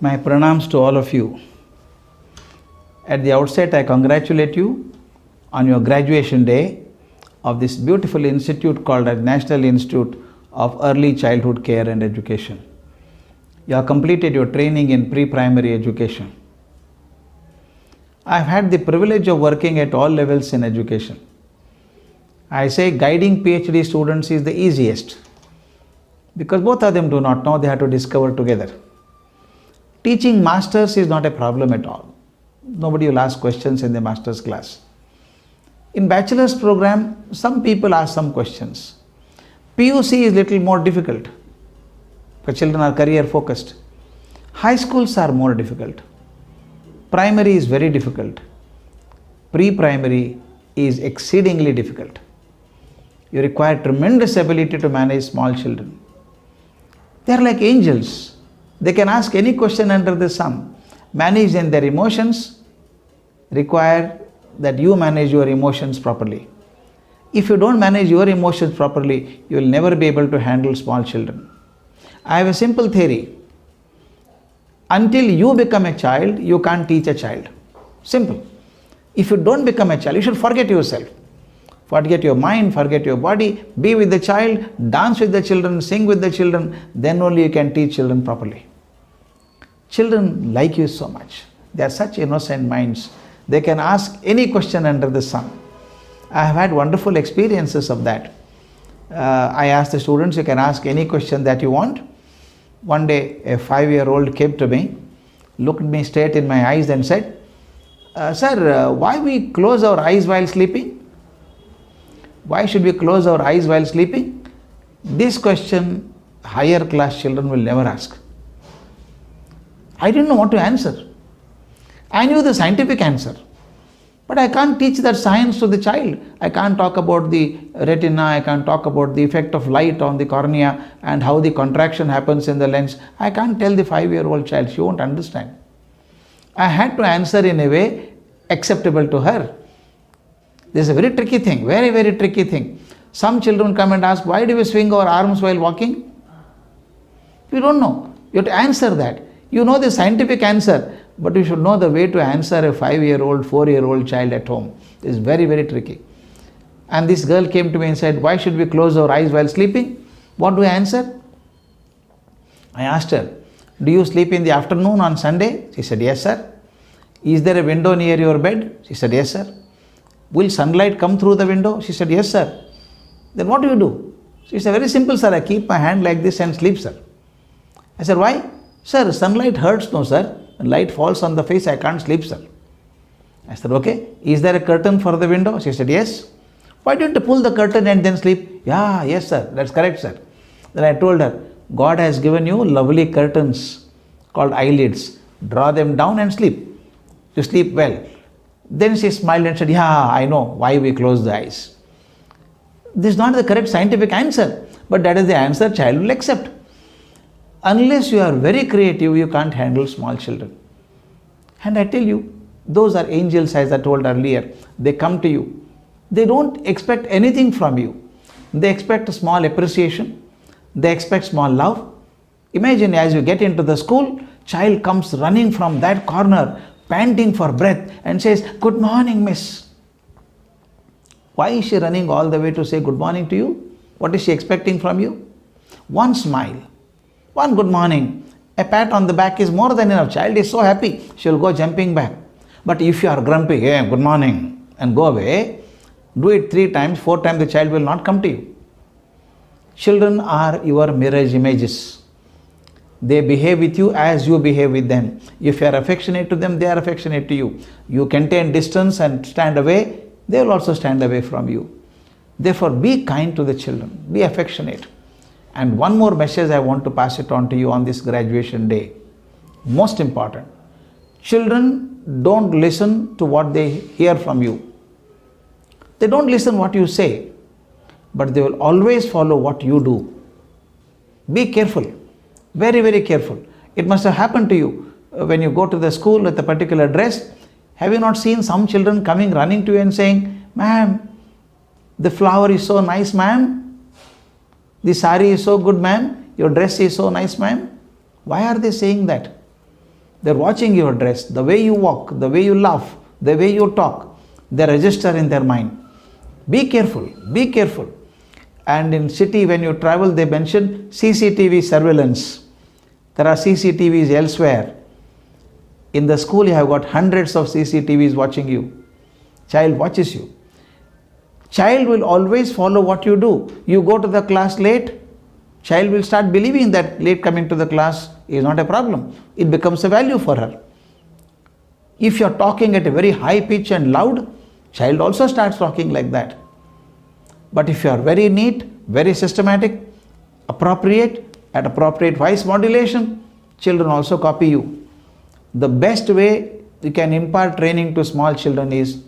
My pranams to all of you. At the outset, I congratulate you on your graduation day of this beautiful institute called the National Institute of Early Childhood Care and Education. You have completed your training in pre-primary education. I have had the privilege of working at all levels in education. I say guiding PhD students is the easiest because both of them do not know, they have to discover together. Teaching masters is not a problem at all. Nobody will ask questions in the master's class. In bachelor's program, some people ask some questions. PUC is little more difficult because children are career focused. High schools are more difficult. Primary is very difficult. Pre-primary is exceedingly difficult. You require tremendous ability to manage small children. They are like angels. They can ask any question under the sun. Manage their emotions require that you manage your emotions properly. If you don't manage your emotions properly, you will never be able to handle small children. I have a simple theory. Until you become a child, you can't teach a child. Simple. If you don't become a child, you should forget yourself. Forget your mind, forget your body, be with the child, dance with the children, sing with the children, then only you can teach children properly. Children like you so much. They are such innocent minds. They can ask any question under the sun. I have had wonderful experiences of that. I asked the students, you can ask any question that you want. One day, a 5-year-old came to me, looked me straight in my eyes and said, Sir, why we close our eyes while sleeping? Why should we close our eyes while sleeping? This question, higher class children will never ask. I didn't know what to answer. I knew the scientific answer, but I can't teach that science to the child. I can't talk about the retina, I can't talk about the effect of light on the cornea and how the contraction happens in the lens. I can't tell the 5-year-old child, she won't understand. I had to answer in a way acceptable to her. This is a very tricky thing, very, very tricky thing. Some children come and ask, why do we swing our arms while walking? You don't know. You have to answer that. You know the scientific answer, but you should know the way to answer a 5-year-old, 4-year-old child at home. It's very, very tricky. And this girl came to me and said, why should we close our eyes while sleeping? What do I answer? I asked her, do you sleep in the afternoon on Sunday? She said, yes, sir. Is there a window near your bed? She said, yes, sir. Will sunlight come through the window? She said, yes, sir. Then what do you do? She said, very simple, sir. I keep my hand like this and sleep, sir. I said, why? Sir, sunlight hurts, no, sir. When light falls on the face, I can't sleep, sir. I said, okay. Is there a curtain for the window? She said, yes. Why don't you pull the curtain and then sleep? Yeah, yes, sir. That's correct, sir. Then I told her, God has given you lovely curtains called eyelids. Draw them down and sleep. You sleep well. Then she smiled and said, yeah, I know why we close the eyes. This is not the correct scientific answer, but that is the answer child will accept. Unless you are very creative, you can't handle small children. And I tell you, those are angels, as I told earlier. They come to you. They don't expect anything from you. They expect a small appreciation. They expect small love. Imagine as you get into the school, child comes running from that corner, panting for breath and says, good morning, miss. Why is she running all the way to say good morning to you? What is she expecting from you? One smile. One good morning, a pat on the back is more than enough. Child is so happy, she will go jumping back. But if you are grumpy, hey, good morning, and go away, do it 3 times, 4 times, the child will not come to you. Children are your mirror images. They behave with you as you behave with them. If you are affectionate to them, they are affectionate to you. You maintain distance and stand away, they will also stand away from you. Therefore, be kind to the children, be affectionate. And one more message I want to pass it on to you on this graduation day. Most important. Children don't listen to what they hear from you. They don't listen what you say, but they will always follow what you do. Be careful. Very, very careful. It must have happened to you when you go to the school with a particular dress. Have you not seen some children coming running to you and saying, ma'am, the flower is so nice, ma'am. The sari is so good, ma'am. Your dress is so nice, ma'am. Why are they saying that? They're watching your dress, the way you walk, the way you laugh, the way you talk. They register in their mind. Be careful, be careful. And in city, when you travel, they mention CCTV surveillance. There are CCTVs elsewhere. In the school, you have got hundreds of CCTVs watching you. Child watches you. Child will always follow what you do. You go to the class late, child will start believing that late coming to the class is not a problem. It becomes a value for her. If you are talking at a very high pitch and loud, child also starts talking like that. But if you are very neat, very systematic, appropriate, at appropriate voice modulation, children also copy you. The best way you can impart training to small children is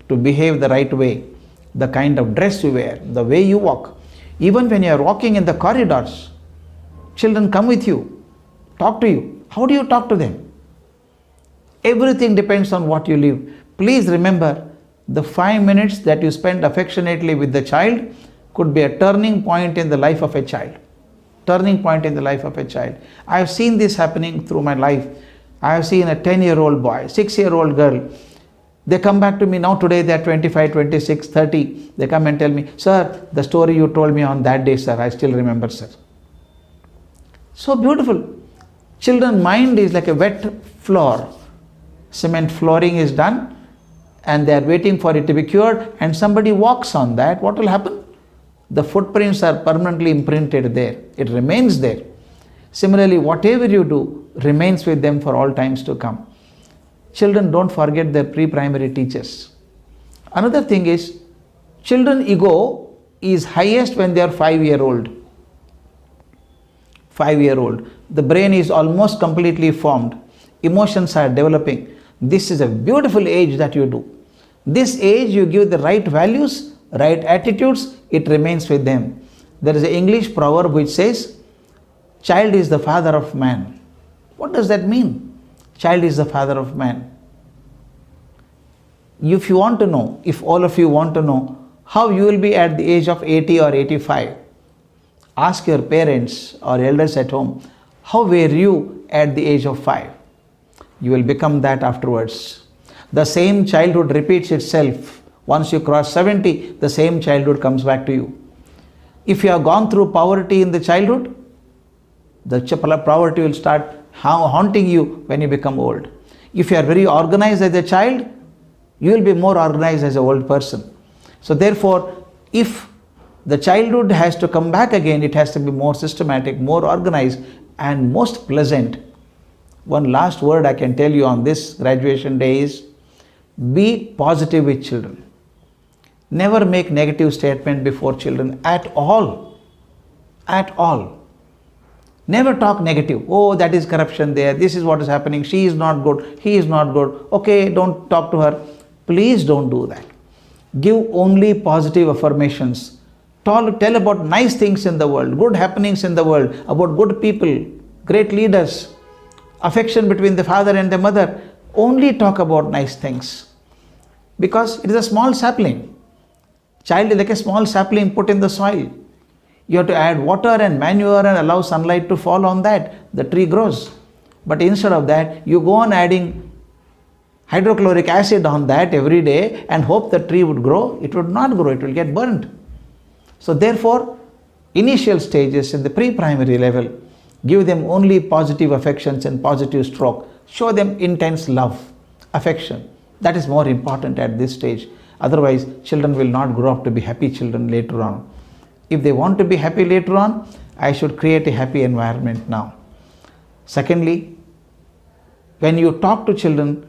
to behave the right way, the kind of dress you wear, the way you walk. Even when you are walking in the corridors, children come with you, talk to you. How do you talk to them? Everything depends on what you live. Please remember, the 5 minutes that you spend affectionately with the child could be a turning point in the life of a child. Turning point in the life of a child. I have seen this happening through my life. I have seen a 10-year-old boy, 6-year-old girl. They come back to me now today, they are 25, 26, 30. They come and tell me, sir, the story you told me on that day, sir, I still remember, sir. So beautiful. Children's mind is like a wet floor. Cement flooring is done and they are waiting for it to be cured, and somebody walks on that. What will happen? The footprints are permanently imprinted there. It remains there. Similarly, whatever you do remains with them for all times to come. Children don't forget their pre-primary teachers. Another thing is, children ego is highest when they are 5-year-old. 5-year-old. The brain is almost completely formed. Emotions are developing. This is a beautiful age that you do. This age you give the right values, right attitudes, it remains with them. There is an English proverb which says, child is the father of man. What does that mean? Child is the father of man. If you want to know, if all of you want to know how you will be at the age of 80 or 85, ask your parents or elders at home, how were you at the age of 5? You will become that afterwards. The same childhood repeats itself. Once you cross 70, the same childhood comes back to you. If you have gone through poverty in the childhood, the poverty will start haunting you when you become old. If you are very organized as a child, you will be more organized as an old person. So therefore, if the childhood has to come back again, it has to be more systematic, more organized, and most pleasant. One last word I can tell you on this graduation day is, be positive with children. Never make negative statement before children at all. At all. Never talk negative. Oh, that is corruption there. This is what is happening. She is not good. He is not good. Okay, don't talk to her. Please don't do that. Give only positive affirmations. Tell about nice things in the world, good happenings in the world, about good people, great leaders, affection between the father and the mother. Only talk about nice things. Because it is a small sapling. Child is like a small sapling put in the soil. You have to add water and manure and allow sunlight to fall on that. The tree grows. But instead of that, you go on adding hydrochloric acid on that every day and hope the tree would grow. It would not grow. It will get burnt. So therefore, initial stages in the pre-primary level, give them only positive affections and positive stroke. Show them intense love, affection. That is more important at this stage. Otherwise, children will not grow up to be happy children later on. If they want to be happy later on, I should create a happy environment now. Secondly, when you talk to children,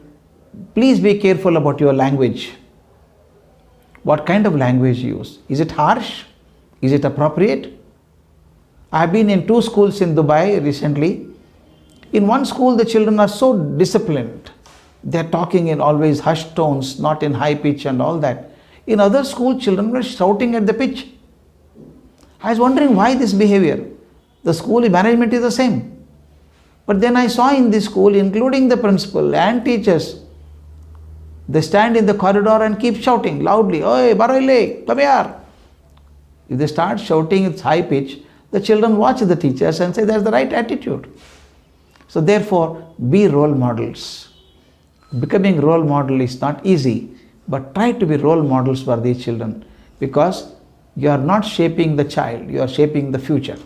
please be careful about your language. What kind of language you use? Is it harsh? Is it appropriate? I have been in 2 schools in Dubai recently. In one school, the children are so disciplined. They are talking in always hushed tones, not in high pitch and all that. In other school, children were shouting at the pitch. I was wondering why this behavior. The school management is the same. But then I saw in this school, including the principal and teachers, they stand in the corridor and keep shouting loudly, "Oi, Baroile, come here." If they start shouting with high pitch, the children watch the teachers and say that's the right attitude. So therefore, be role models. Becoming role model is not easy, but try to be role models for these children, because you are not shaping the child, you are shaping the future.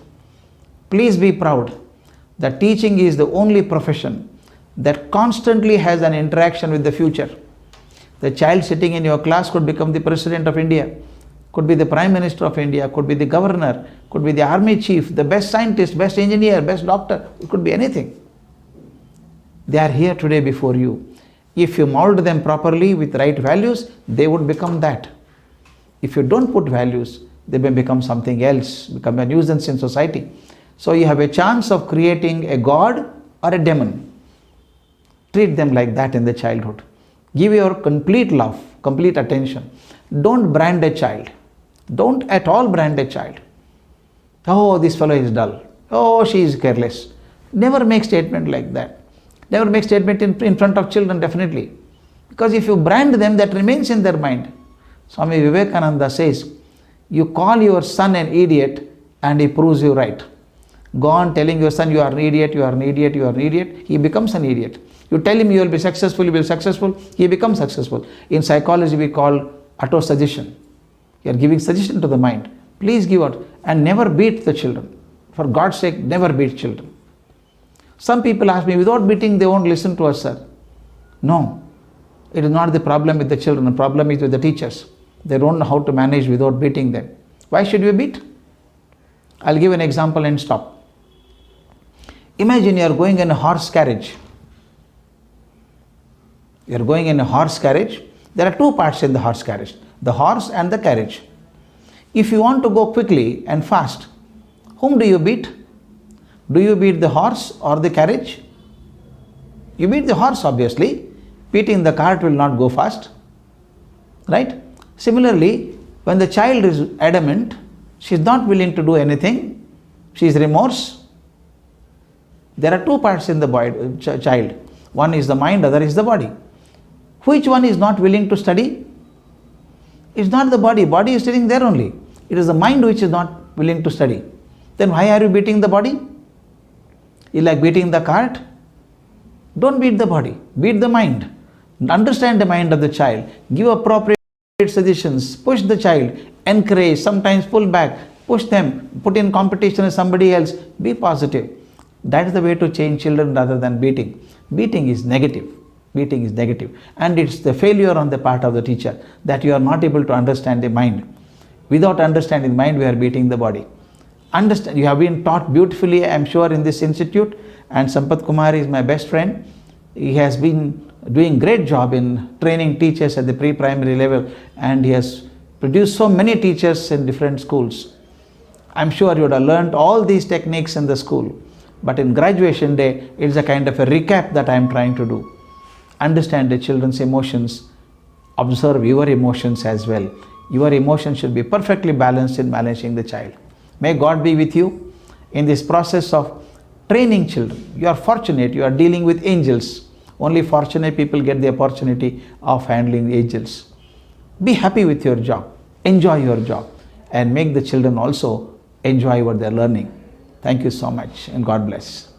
Please be proud that teaching is the only profession that constantly has an interaction with the future. The child sitting in your class could become the President of India, could be the Prime Minister of India, could be the Governor, could be the Army Chief, the best scientist, best engineer, best doctor, it could be anything. They are here today before you. If you mold them properly with right values, they would become that. If you don't put values, they may become something else, become a nuisance in society. So you have a chance of creating a god or a demon. Treat them like that in the childhood. Give your complete love, complete attention. Don't brand a child. Don't at all brand a child. Oh, this fellow is dull. Oh, she is careless. Never make statement like that. Never make statement in front of children, definitely. Because if you brand them, that remains in their mind. Swami Vivekananda says, you call your son an idiot and he proves you right. Go on telling your son, you are an idiot, you are an idiot, you are an idiot. He becomes an idiot. You tell him you will be successful, you will be successful. He becomes successful. In psychology, we call auto-suggestion. You are giving suggestion to the mind. Please give out and never beat the children. For God's sake, never beat children. Some people ask me, without beating, they won't listen to us, sir. No, it is not the problem with the children. The problem is with the teachers. They don't know how to manage without beating them. Why should we beat? I'll give an example and stop. Imagine you are going in a horse carriage. You are going in a horse carriage. There are two parts in the horse carriage, the horse and the carriage. If you want to go quickly and fast, whom do you beat? Do you beat the horse or the carriage? You beat the horse, obviously. Beating the cart will not go fast. Right? Similarly, when the child is adamant, she is not willing to do anything, she is remorse. There are two parts in the child. One is the mind, other is the body. Which one is not willing to study? It's not the body. Body is sitting there only. It is the mind which is not willing to study. Then why are you beating the body? You like beating the cart? Don't beat the body. Beat the mind. Understand the mind of the child. Give appropriate suggestions. Push the child. Encourage. Sometimes pull back. Push them. Put in competition with somebody else. Be positive. That is the way to change children rather than beating. Beating is negative. Beating is negative. And it's the failure on the part of the teacher that you are not able to understand the mind. Without understanding the mind, we are beating the body. Understand, you have been taught beautifully, I am sure, in this institute, and Sampath Kumar is my best friend. He has been doing great job in training teachers at the pre-primary level, and he has produced so many teachers in different schools. I am sure you would have learned all these techniques in the school, but in graduation day, it is a kind of a recap that I am trying to do. Understand the children's emotions, observe your emotions as well. Your emotions should be perfectly balanced in managing the child. May God be with you in this process of training children. You are fortunate, you are dealing with angels. Only fortunate people get the opportunity of handling angels. Be happy with your job, enjoy your job, and make the children also enjoy what they are learning. Thank you so much, and God bless.